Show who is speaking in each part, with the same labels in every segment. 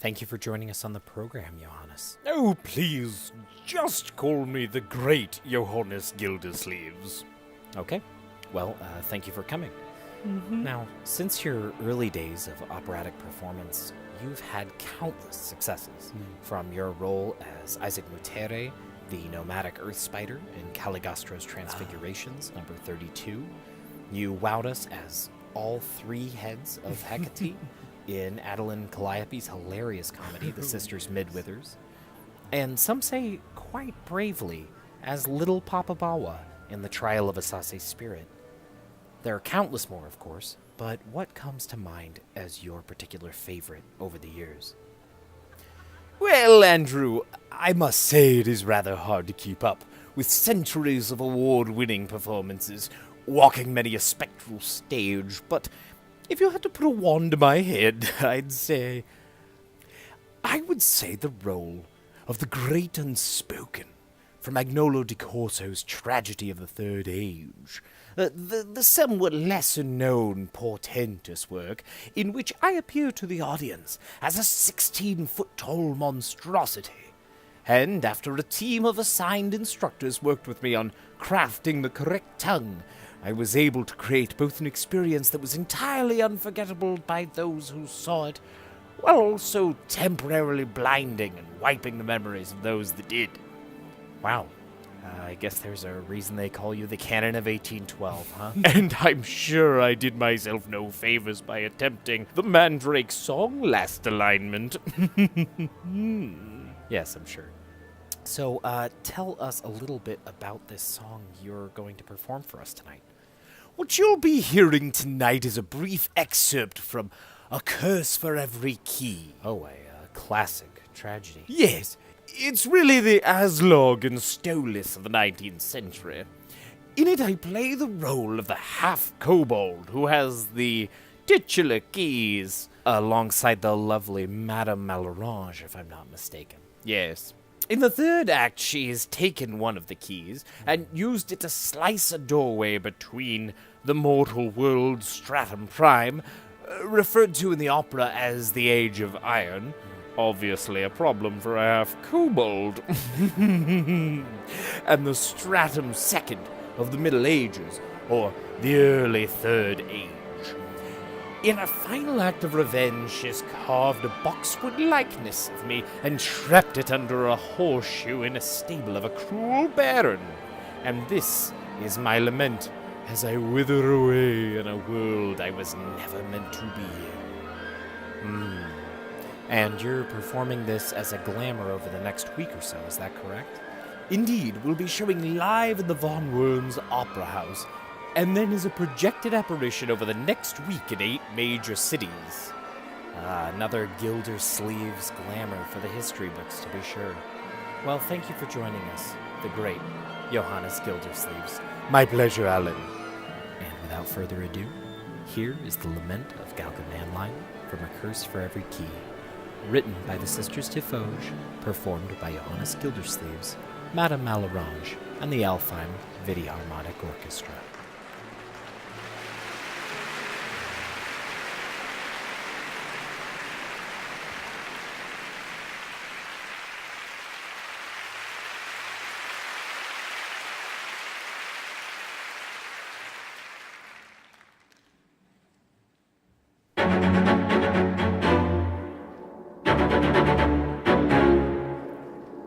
Speaker 1: Thank you for joining us on the program, Johannes.
Speaker 2: Oh, please, just call me the great Johannes Gildersleeves.
Speaker 1: Okay. Well, thank you for coming. Now, since your early days of operatic performance, you've had countless successes, from your role as Isaac Mutere, the nomadic earth spider in Caligastro's Transfigurations, number 32. You wowed us as all three heads of Hecate in Adeline Calliope's hilarious comedy, The Sisters Midwithers. And some say quite bravely as Little Papa Bawa in The Trial of Asase's Spirit. There are countless more, of course, but what comes to mind as your particular favorite over the years?
Speaker 2: Well, Andrew, I must say it is rather hard to keep up, with centuries of award-winning performances, walking many a spectral stage, but if you had to put a wand to my head, I would say the role of the great unspoken from Agnolo di Corso's Tragedy of the Third Age, the somewhat lesser-known portentous work in which I appear to the audience as a 16-foot-tall monstrosity. And after a team of assigned instructors worked with me on crafting the correct tongue, I was able to create both an experience that was entirely unforgettable by those who saw it, while also temporarily blinding and wiping the memories of those that did.
Speaker 1: Wow. I guess there's a reason they call you the Canon of 1812, huh?
Speaker 2: And I'm sure I did myself no favors by attempting the Mandrake song last alignment.
Speaker 1: Yes, I'm sure. So, tell us a little bit about this song you're going to perform for us tonight.
Speaker 2: What you'll be hearing tonight is a brief excerpt from A Curse for Every Key.
Speaker 1: Oh, a classic tragedy.
Speaker 2: Yes, it's really the Aslog and Stolas of the 19th century. In it, I play the role of the half-kobold who has the titular keys,
Speaker 1: alongside the lovely Madame Mallorange, if I'm not mistaken.
Speaker 2: Yes. In the third act, she has taken one of the keys and used it to slice a doorway between the mortal world Stratum Prime, referred to in the opera as the Age of Iron. Obviously a problem for a half-kobold. And the Stratum Second of the Middle Ages, or the early Third Age. In a final act of revenge, she's carved a boxwood likeness of me and trapped it under a horseshoe in a stable of a cruel baron. And this is my lament as I wither away in a world I was never meant to be in.
Speaker 1: And you're performing this as a glamour over the next week or so, is that correct?
Speaker 2: Indeed, we'll be showing live in the Von Worms Opera House, and then as a projected apparition over the next week in 8 major cities.
Speaker 1: Another Gildersleeves glamour for the history books, to be sure. Well, thank you for joining us, the great Johannes Gildersleeves.
Speaker 2: My pleasure, Alan.
Speaker 1: And without further ado, here is the Lament of Galganmanline from A Curse for Every Key, written by the Sisters Tifoge, performed by Johannes Gildersleeves, Madame Mallorange, and the Alfheim Harmonic Orchestra.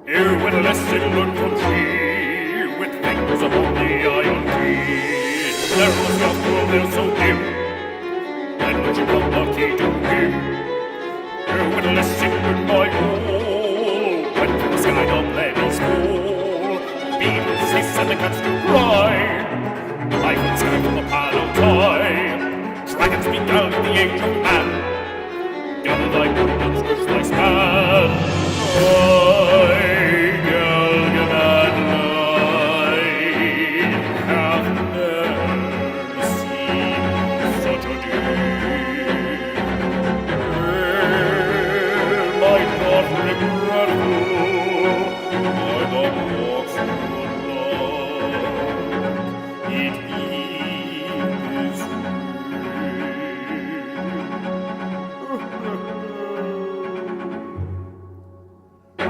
Speaker 3: Here with a lesson learned from she, with fingers upon the iron key.